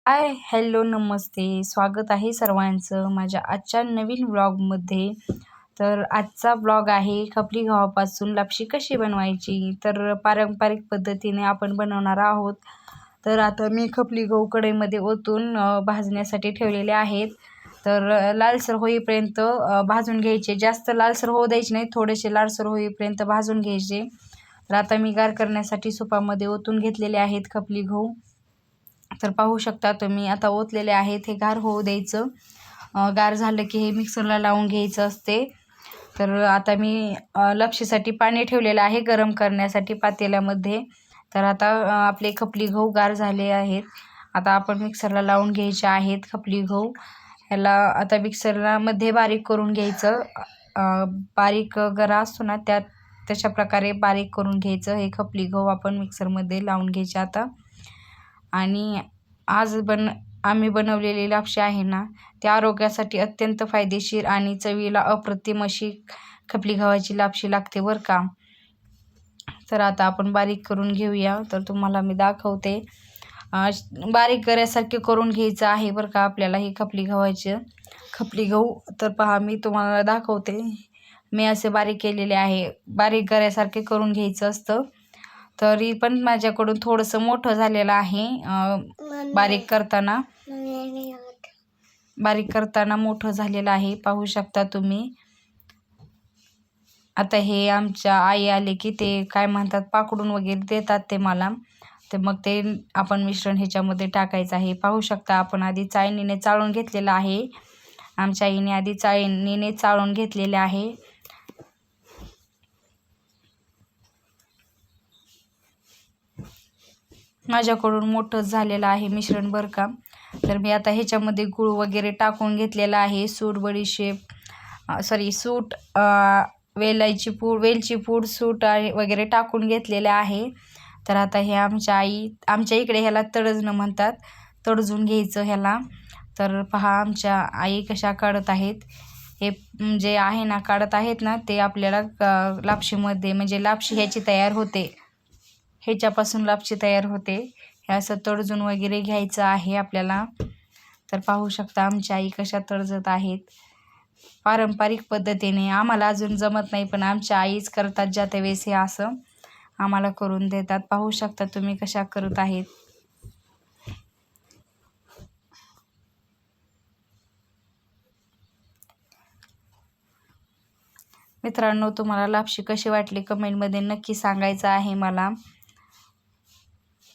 हाय, hello, नमस्ते. स्वागत आहे सर्वांचं माझ्या आजच्या नवीन व्लॉगमध्ये. तर आजचा व्लॉग आहे खपली गव्हापासून लापशी कशी बनवायची. तर पारंपरिक पद्धतीने आपण बनवणार आहोत. तर आता मी खपली गहू कढईमध्ये ओतून भाजण्यासाठी ठेवलेले आहेत. तर लालसर होईपर्यंत भाजून घ्यायचे. जास्त लालसर होऊ द्यायचे नाही, थोडेसे लालसर होईपर्यंत भाजून घ्यायचे. तर आता मी गार करण्यासाठी सुपामध्ये ओतून घेतलेले आहेत खपली गहू. तर पाहू शकता तुम्ही आता ओतलेले आहेत. हे गार होऊ द्यायचं. गार झालं की हे मिक्सरला लावून घ्यायचं असते. तर आता मी लापशीसाठी पाणी ठेवलेलं आहे गरम करण्यासाठी पातेल्यामध्ये. तर आता आपले खपली गहू गार झाले आहेत. आता आपण मिक्सरला लावून घ्यायचे आहेत खपली गहू. ह्याला आता मिक्सरला मध्ये बारीक करून घ्यायचं. बारीक गरा असतो ना तशा प्रकारे बारीक करून घ्यायचं. हे खपली गहू आपण मिक्सरमध्ये लावून घ्यायचे आता. आणि आज आम्ही बनवलेली लापशी आहे ना, ती आरोग्यासाठी अत्यंत फायदेशीर आणि चवीला अप्रतिम अशी खपली गव्हाची लापशी लागते बरं का. तर आता आपण बारीक करून घेऊया. तर तुम्हाला मी दाखवते. बारीक गऱ्यासारखे करून घ्यायचं आहे बरं का आपल्याला ही खपली गहू. तर पहा, मी तुम्हाला दाखवते. मी असे बारीक केलेले आहे. बारीक गऱ्यासारखे करून घ्यायचं असतं. तरी पण माझ्याकडून थोडंसं मोठं झालेलं आहे. बारीक करताना मोठं झालेलं आहे, पाहू शकता तुम्ही. आता हे आमच्या आई आले की ते काय म्हणतात, पाकडून वगैरे देतात ते मला. तर मग ते आपण मिश्रण ह्याच्यामध्ये टाकायचं आहे. पाहू शकता आपण आधी चाळणीने चाळून घेतलेलं आहे. आमच्या आईने आधी चाळणीने चाळून घेतलेले आहे. माझ्याकडून मोठं झालेलं आहे मिश्रण बरं का. तर मी आता ह्याच्यामध्ये गूळ वगैरे टाकून घेतलेला आहे. सूट वेलची पूड सूट वगैरे टाकून घेतलेले आहे. तर आता हे आमच्या इकडे ह्याला तडजणं म्हणतात. तडजून घ्यायचं ह्याला. तर पहा आमच्या आई कशा काढत आहेत. हे जे आहे ना, काढत आहेत ना, ते आपल्याला लापशीमध्ये म्हणजे लापशी ह्याची तयार होते. ह्याच्यापासून लापशी तयार होते. हे असं तडजून वगैरे घ्यायचं आहे आपल्याला. तर पाहू शकता आमच्या आई कशा तडजत आहेत पारंपरिक पद्धतीने. आम्हाला अजून जमत नाही, पण आमच्या आईच करतात ज्या त्यावेळेस हे असं आम्हाला करून देतात. पाहू शकता तुम्ही कशा करत आहेत. मित्रांनो, तुम्हाला लापशी कशी वाटली कमेंटमध्ये नक्की सांगायचं आहे मला.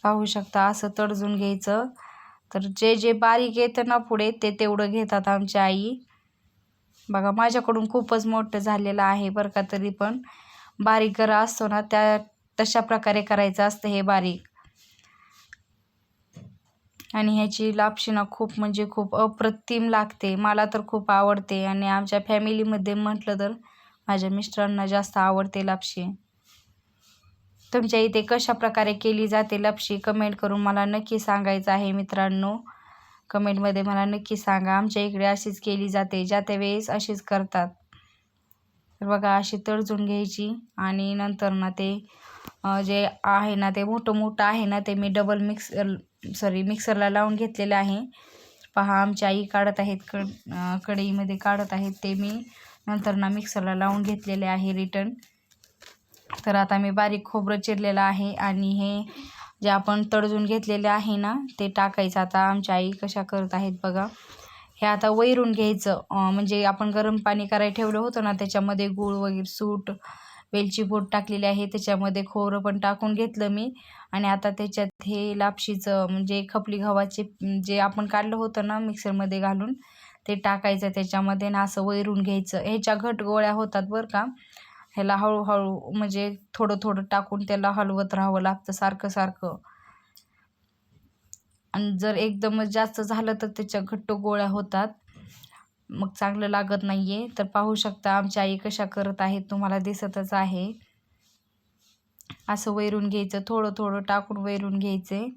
पाहू शकता असं तडजून घ्यायचं. तर जे बारीक येतं ना पुढे ते तेवढं घेतात आमच्या आई. बघा, माझ्याकडून खूपच मोठं झालेलं आहे बरं का. तरी पण बारीक गरा असतो ना, तशा प्रकारे करायचं असतं हे बारीक. आणि ह्याची लापशी ना खूप म्हणजे खूप अप्रतिम लागते. मला तर खूप आवडते. आणि आमच्या फॅमिलीमध्ये म्हटलं तर माझ्या मिस्टरांना जास्त आवडते लापशी. तुमच्या इथे कशा प्रकारे केली जाते लापशी कमेंट करून मला नक्की सांगायचं आहे मित्रांनो. कमेंटमध्ये मला नक्की सांगा. आमच्या इकडे अशीच केली जाते, ज्या त्या वेळेस अशीच करतात. तर बघा, अशी तळजून घ्यायची. आणि नंतर ना ते जे आहे ना, ते मोठं आहे ना, ते मी मिक्सरला लावून घेतलेलं आहे. पहा आमची आई काढत आहेत, कढईमध्ये काढत आहेत. ते मी नंतर ना मिक्सरला लावून घेतलेले आहे रिटर्न. तर आता मी बारीक खोबरं चिरलेलं आहे आणि हे जे आपण तळजून घेतलेले आहे ना, ते टाकायचं. आता आमच्या आई कशा करत आहेत बघा. हे आता वैरून घ्यायचं. म्हणजे आपण गरम पाणी करायला ठेवलं होतं ना, त्याच्यामध्ये गूळ वगैरे सूट वेलची पूड टाकलेली आहे. त्याच्यामध्ये खोबरं पण टाकून घेतलं मी. आणि आता त्याच्यात हे लापशीचं म्हणजे खपली गव्हाचे जे आपण काढलं होतं ना मिक्सरमध्ये घालून, ते टाकायचं त्याच्यामध्ये ना, असं वैरून घ्यायचं. ह्याच्या घट गोळ्या होतात बरं का. ह्याला हळूहळू म्हणजे थोडं थोडं टाकून त्याला हलवत राहावं लागतं सारखं सारखं. आणि जर एकदमच जास्त झालं तर त्याच्या घट्ट गोळ्या होतात, मग चांगलं लागत नाही आहे. तर पाहू शकता आमच्या आई कशा करत आहेत, तुम्हाला दिसतच आहे. असं वैरून घ्यायचं, थोडं थोडं टाकून वैरून घ्यायचे.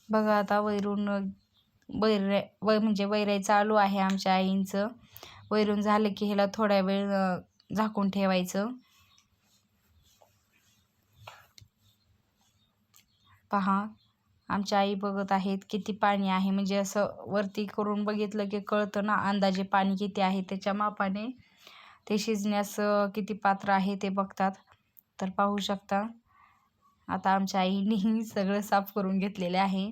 बघा आता वैरून म्हणजे वैराई चालू आहे आमच्या आईंचं. वैरून झालं की ह्याला थोड्या वेळ झाकून ठेवायचं. पहा, आमच्या आई बघत आहेत किती पाणी आहे. म्हणजे असं वरती करून बघितलं की कळतं ना अंदाजे पाणी किती आहे. त्याच्या मापाने ते शिजण्यास किती पात्र आहे ते बघतात. तर पाहू शकता आता आमच्या आईने सगळं साफ करून घेतलेले आहे.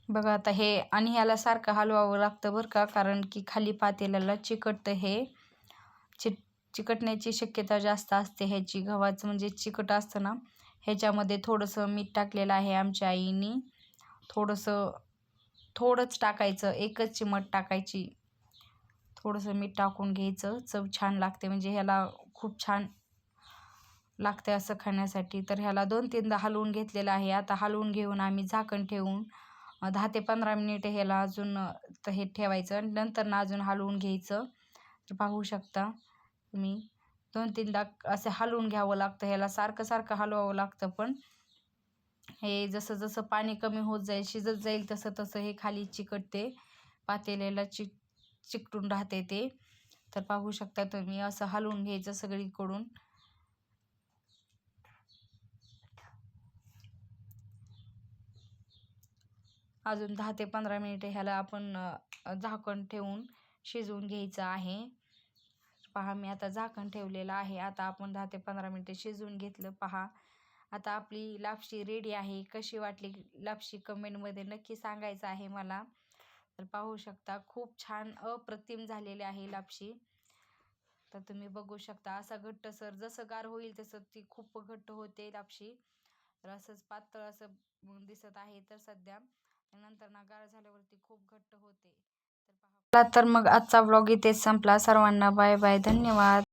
बघा आता हे आणि ह्याला सारखं हलवावं लागतं बरं का, कारण की खाली पातेल्याला चिकटतं हे. चिकटण्याची शक्यता जास्त असते ह्याची. गव्हाचं म्हणजे चिकट असतं ना, ह्याच्यामध्ये थोडंसं मीठ टाकलेलं आहे आमच्या आईने. थोडंच टाकायचं, 1च चिमट टाकायची. थोडंसं मीठ टाकून घ्यायचं, चव छान लागते. म्हणजे ह्याला खूप छान लागते असं खाण्यासाठी. तर ह्याला 2-3दा हलवून घेतलेलं आहे. आता हलवून घेऊन आम्ही झाकण ठेवून 10 ते 15 मिनिटे ह्याला अजून हे ठेवायचं आणि नंतर अजून हलवून घ्यायचं. तर पाहू शकता तुम्ही 2-3दा असं हलवून घ्यावं लागतं. ह्याला सारखं सारखं हलवावं लागतं. पण हे जसं जसं पाणी कमी होत जाईल, शिजत जाईल, तसं तसं हे खाली चिकटते, पातेल्याला चिकटून राहते ते. तर पाहू शकता तुम्ही असं हलवून घ्यायचं सगळीकडून. अजून 10 ते 15 मिनिटे ह्याला आपण झाकण ठेवून शिजवून घ्यायचं आहे. पहा मी आता झाकण ठेवलेलं आहे. आता आपण 10 ते 15 मिनिटे शिजवून घेतलं. पहा आता आपली लापशी रेडी आहे. कशी वाटली लापशी कमेंटमध्ये नक्की सांगायचं आहे मला. तर पाहू शकता खूप छान अप्रतिम झालेली आहे लापशी. तर तुम्ही बघू शकता असा घट्टसर जसं गार होईल तसं ती खूप घट्ट होते लापशी. तर असंच पातळ असं दिसत आहे तर सध्या. नंतर गार झाल्यावरती खूप घट्ट होते. तर पहा तर मग आजचा व्लॉग इथेच संपला. सर्वांना बाय बाय, धन्यवाद.